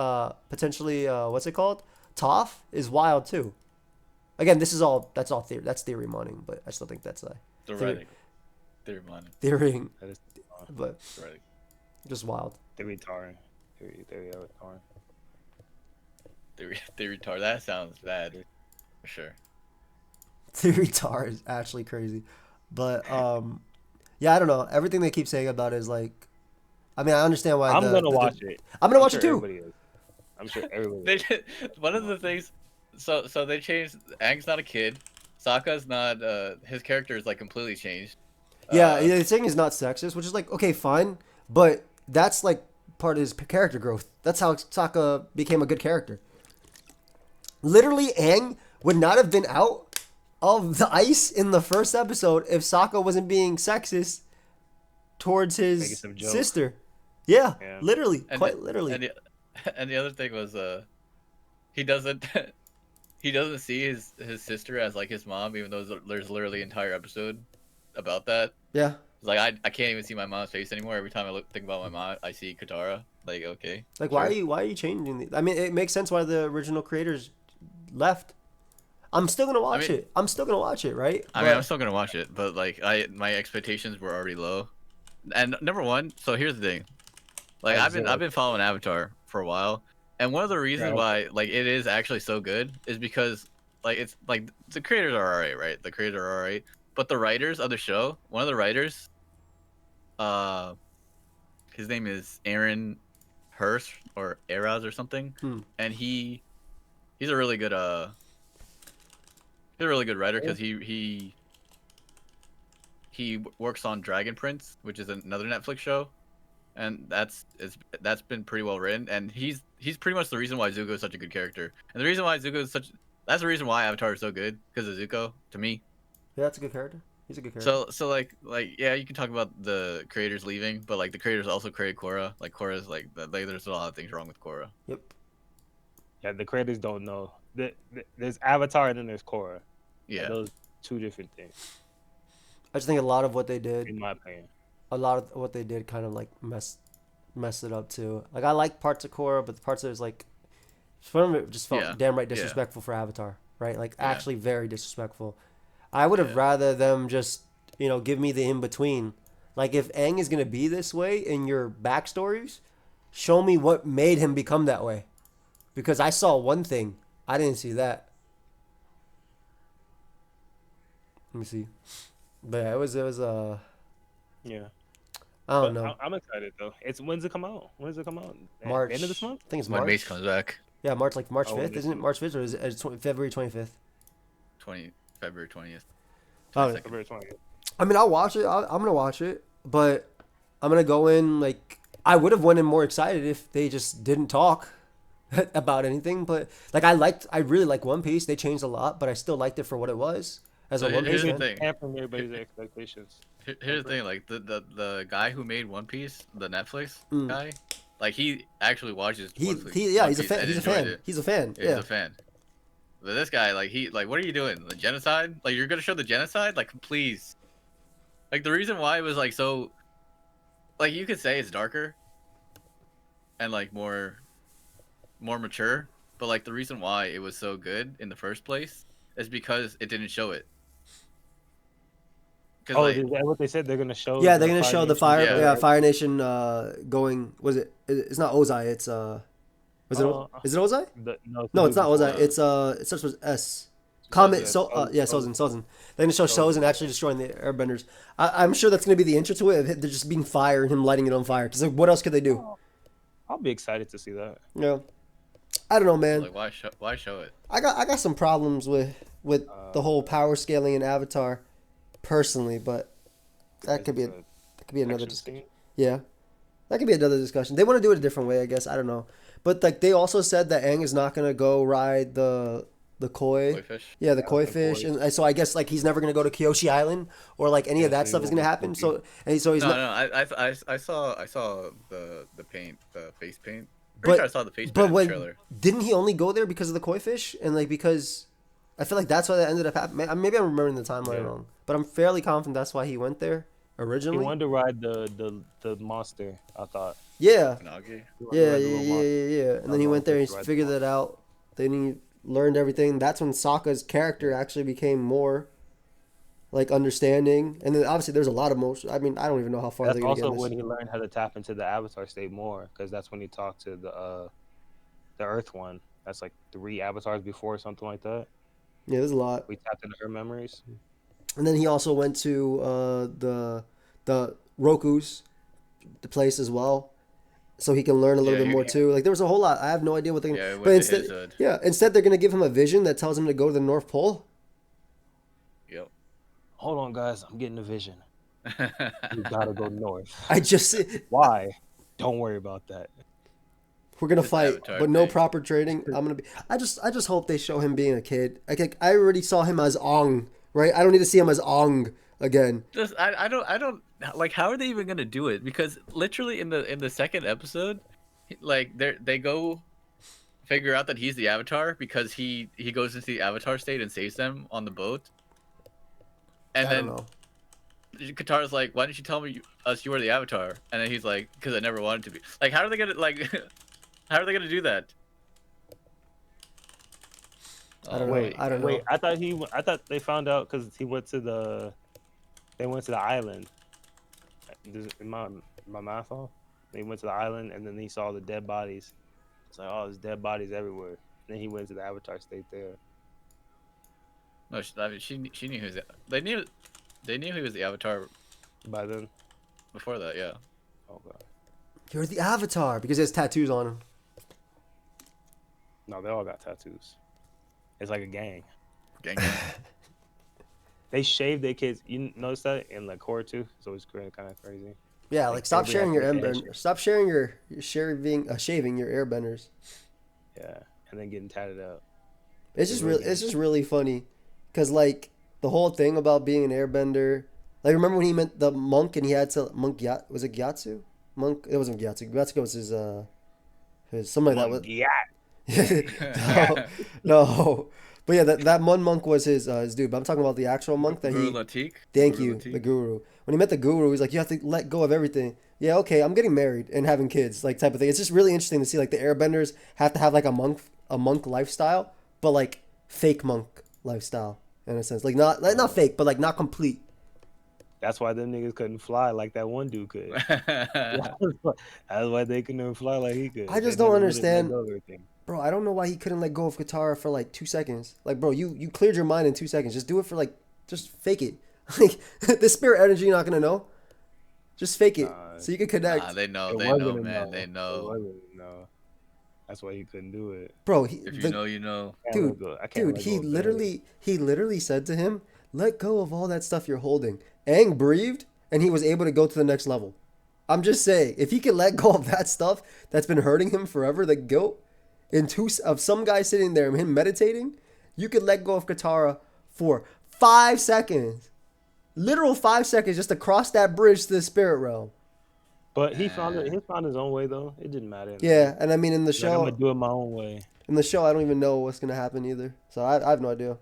potentially what's it called? Toph is wild too. Again, that's all theory. That's theory mining, but I still think that's Theoretic. Theory mining. theory, That is but Theoretic. just wild. theory tarring. Theory tarring. Theory tar. That sounds bad. For sure. Theory tar is actually crazy, but yeah, I don't know. Everything they keep saying about it is like, I mean, I understand why. I'm gonna watch it. I'm gonna watch it too. Sure everybody is. I'm gonna watch it I'm too. sure I'm sure everybody. They did, one of the things. So they changed. Aang's not a kid. Sokka's not. His character is like completely changed. Yeah, Uh, the thing is not sexist, which is like okay, fine, but that's like part of his character growth. That's how Sokka became a good character. Literally, Aang would not have been out of the ice in the first episode if Sokka wasn't being sexist towards Making his some jokes. sister. Yeah, Yeah. literally, and quite literally. And and the other thing was he doesn't he doesn't see his sister as like his mom, even though there's literally an entire episode about that. Yeah, It's like I can't even see my mom's face anymore. Every time I think about my mom, I see Katara. Like okay, like sure. why are you changing? I mean, it makes sense why the original creators left. I'm still gonna watch it. I'm still gonna watch it, right? I mean, I'm still gonna watch it, but like my expectations were already low. And number one, so here's the thing. Like I've been following Avatar for a while, and one of the reasons why like it is actually so good is because like it's like the creators are alright, right? The creators are alright, but the writers of the show, one of the writers, his name is Aaron Hurst or Eraz or something, and he's a really good he's a really good writer because he works on Dragon Prince, which is another Netflix show, and that's been pretty well written. And he's pretty much the reason why Zuko is such a good character, and the reason why Zuko is that's the reason why Avatar is so good because of Zuko to me. Yeah, that's a good character. He's a good character. So like yeah, you can talk about the creators leaving, but like the creators also created Korra. Like Korra's like there's a lot of things wrong with Korra. Yep. Yeah, the creators don't know. There's Avatar and then there's Korra. Yeah, those two different things. I just think a lot of what they did, In my opinion, a lot of what they did kind of like messed it up too. Like I like parts of Korra, but the parts that was like some of it just felt damn right disrespectful for Avatar, right? Like actually very disrespectful. I would have rather them just, give me the in between. Like if Aang is gonna be this way in your backstories, show me what made him become that way. Because I saw one thing, I didn't see that. Let me see. But yeah, it was yeah. I don't know. I'm excited though. When's it come out? When does it come out? March. End of this month? I think it's when March. Mace comes back. Yeah, March 5th, Oh, isn't it? March 5th or is it February 25th? February 20th. Oh, February 20th. I mean, I'll watch it. I'm gonna watch it, but I'm gonna go in like I would have went in more excited if they just didn't talk about anything. But like I really like One Piece. They changed a lot, but I still liked it for what it was as a One Piece Here's the fan. thing. Hampering everybody's expectations. Here's the thing, like the guy who made One Piece, the Netflix guy, like he actually watches. He's One a Piece fan. and He's a enjoyed fan. it. He's a fan. He's a fan. But this guy, like, what are you doing? The genocide? Like, you're gonna show the genocide? Like, please. Like, the reason why it was like so, like, you could say it's darker, and like more mature, but like the reason why it was so good in the first place is because it didn't show it. Oh, is that what they said? They're gonna show. Yeah, they're gonna show the Fire. Yeah. Yeah, Fire Nation going. Was it? It's not Ozai. It's Was it? Is it Ozai? No, it's not Ozai. It's it starts with S. Comet. Sozin. They're gonna show Sozin actually destroying the Airbenders. I'm sure that's gonna be the intro to it. They're just being fire and him lighting it on fire. Because like, what else could they do? I'll be excited to see that. Yeah. I don't know, man. Like, why show it? I got some problems with the whole power scaling in Avatar, personally, but that could be another discussion. Yeah, that could be another discussion. They want to do it a different way, I guess. I don't know, but like they also said that Aang is not gonna go ride the koi fish. Yeah, the koi fish, and so I guess like he's never gonna go to Kyoshi Island or like any of that stuff is gonna happen. So he's No, not. I saw the paint, the face paint. But Sure I saw the face paint but in the when trailer. didn't he only go there because of the koi fish and like because I feel like that's why that ended up happening. Maybe I'm remembering the timeline wrong, but I'm fairly confident that's why he went there He originally. wanted to ride the monster. I thought. Yeah, Nagi? yeah. And then he went there and he figured that out. Then he learned everything. That's when Sokka's character actually became more like understanding. And then obviously there's a lot of motion. I mean, I don't even know how far That's they're gonna get also in this. when he learned how to tap into the Avatar state more, because that's when he talked to the Earth one. That's like 3 avatars before, or something like that. Yeah, there's a lot. We tapped into her memories. And then he also went to the Roku's the place as well. so he can learn a little Yeah, bit more too. Like there was a whole lot. I have no idea what they're yeah, gonna. it But went to instead, his hood. yeah, instead they're gonna give him a vision that tells him to go to the North Pole. Yep. Hold on, guys. I'm getting a vision. You gotta go north. I just Why? Don't worry about that. we're gonna It's the fight, Avatar but no thing. proper training. I'm gonna be. I just hope they show him being a kid. I already saw him as Ong, right? I don't need to see him as Ong again. Just I don't like how are they even gonna do it? Because literally in the second episode, like they go figure out that he's the Avatar because he goes into the Avatar state and saves them on the boat, and I don't then know. Katara's like, why didn't you tell me us you were the Avatar? And then he's like, because I never wanted to be. Like, how are they gonna like? How are they gonna do that? I don't know. Wait, I don't know. wait. I thought they found out because he went to the. They went to the island. In my math off? They went to the island and then he saw the dead bodies. It's like, oh, there's dead bodies everywhere. And then he went to the Avatar state there. No, I mean she knew he was. They knew he was the Avatar By then, before that. Yeah. oh god, You're the Avatar because he has tattoos on him. no, they all got tattoos. It's like a gang. Gang, gang. They shave their kids. You notice that in like horror too? It's always kind of crazy. Yeah, like stop everybody sharing has your to get airbender. extra. Stop sharing your shaving your airbenders. Yeah, and then getting tatted up. It's just It really really it's just really funny, cause like the whole thing about being an airbender. Like remember when he met the monk and he had to was it Gyatso? Monk it wasn't Gyatso. Gyatso was his something like that was. Yeah. No, no. But yeah, that one monk was his dude. But I'm talking about the actual monk that Guru he. Latik. Thank Guru you, Latik. the guru. When he met the guru, he's like, you have to let go of everything. Yeah, okay, I'm getting married and having kids, like type of thing. It's just really interesting to see like the airbenders have to have like a monk lifestyle, but like fake monk lifestyle in a sense. Like not fake, but like not complete. That's why them niggas couldn't fly like that one dude could. That's why they couldn't fly like he could. I just They don't never really let understand. go of everything. Bro, I don't know why he couldn't let go of Katara for like 2 seconds. Like, bro, you cleared your mind in 2 seconds. Just do it for like, just fake it. Like, the spirit energy, you're not gonna know. Just fake it Nah, so you can connect. Nah, they know, It they wasn't know, a man, no. they It know. wasn't a no. That's why he couldn't do it. Bro, If you know, you know. I can't let he go of Barry. literally said to him, "Let go of all that stuff you're holding." Aang breathed, and he was able to go to the next level. I'm just saying, if he can let go of that stuff that's been hurting him forever, the guilt of some guy sitting there and him meditating, you could let go of Katara for 5 seconds, literal 5 seconds, just to cross that bridge to the spirit realm. But he found it. He found his own way though. It didn't matter. Yeah, and I mean in the Like I'm gonna show, do it my own way. I don't even know what's gonna happen either. So I have no idea.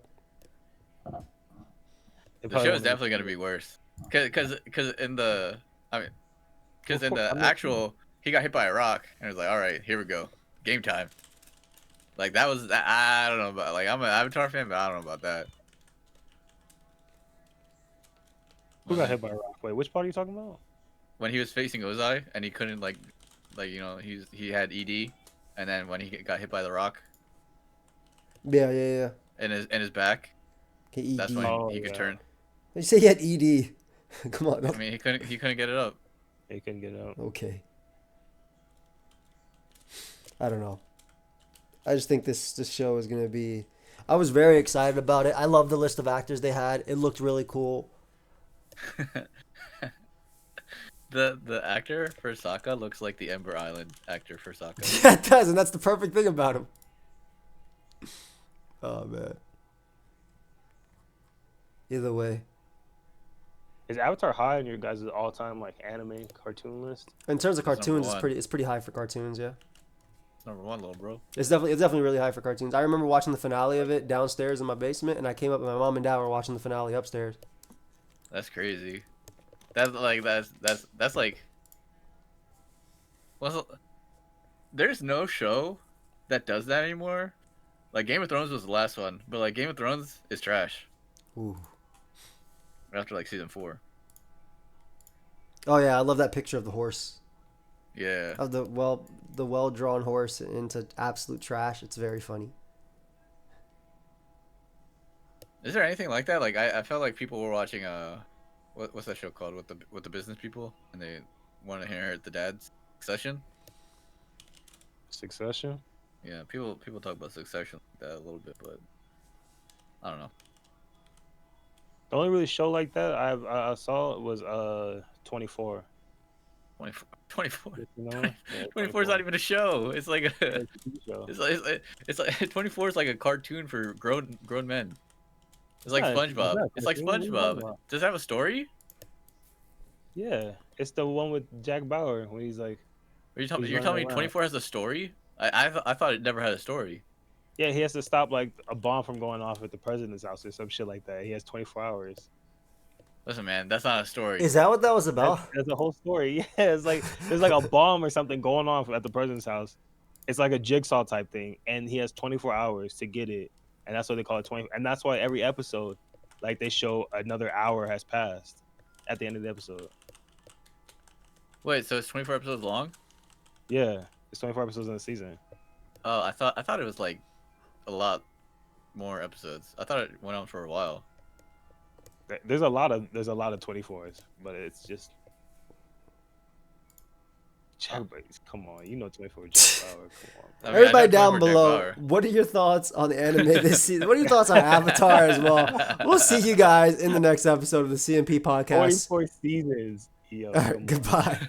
They The probably show is won't definitely gonna be worse. Cause in the, I mean, cause in the actual, he got hit by a rock and it was like, all right, here we go, game time. Like that was, I don't know about, like I'm an Avatar fan, but I don't know about that. Who got hit by a rock? Wait, which part are you talking about? When he was facing Ozai and he couldn't like you know he had ED, and then when he got hit by the rock Yeah. in his back, Okay, that's ED. when Oh, he could yeah. turn. You say he had ED. Come on. I mean, he couldn't get it up. He couldn't get out. Okay. I don't know. I just think this show is gonna be. I was very excited about it. I love the list of actors they had. It looked really cool. The actor for Sokka looks like the Ember Island actor for Sokka. Yeah, it does, and that's the perfect thing about him. Oh man. Either way, Is Avatar high on your guys' all-time like anime cartoon list? in terms of It's number cartoons, one. it's pretty high for cartoons. Yeah, Number one, little bro. it's definitely really high for cartoons. I remember watching the finale of it downstairs in my basement, and I came up and my mom and dad were watching the finale upstairs. That's crazy. That's like. Well, there's no show that does that anymore. Like Game of Thrones was the last one, but like Game of Thrones is trash Ooh. after like season 4. Oh yeah, I love that picture of the horse. Yeah. Of the well drawn horse into absolute trash. It's very funny. Is there anything like that? Like I felt like people were watching what's that show called with the business people and they want to inherit the dad's succession. Succession. Yeah, people talk about Succession like that a little bit, but I don't know. The only really show like that I saw was 24. 24, 24, You know? Yeah, 24 is not even a show. It's like a, It's a TV show. it's like 24 is like a cartoon for grown men. It's like not- it's SpongeBob. not a It's like cartoon. What are you talking SpongeBob. about? Does it have a story? Yeah, it's the one with Jack Bauer when he's like, Are you telling He's you're telling me running around. 24 has a story? I thought it never had a story. yeah, he has to stop like a bomb from going off at the president's house or some shit like that. He has 24 hours. Listen, man, that's not a story. Is that what that was about? That's the whole story. Yeah, it's like there's like a bomb or something going off at the president's house. It's like a jigsaw type thing, and he has 24 hours to get it, and that's what they call it 20. And that's why every episode, like they show another hour has passed at the end of the episode. Wait, so it's 24 episodes long? Yeah, it's 24 episodes in the season. Oh, I thought it was like a lot more episodes. I thought it went on for a while. There's a lot of 24s, but it's just Jack Bauer. Come on, you know 24 Jack Bauer. Come on. I mean, I Everybody know down 24 Jack below, Bauer. what are your thoughts on the anime this season? What are your thoughts on Avatar as well? We'll see you guys in the next episode of the CMP podcast. 24 seasons. Yo, All right, come on. goodbye.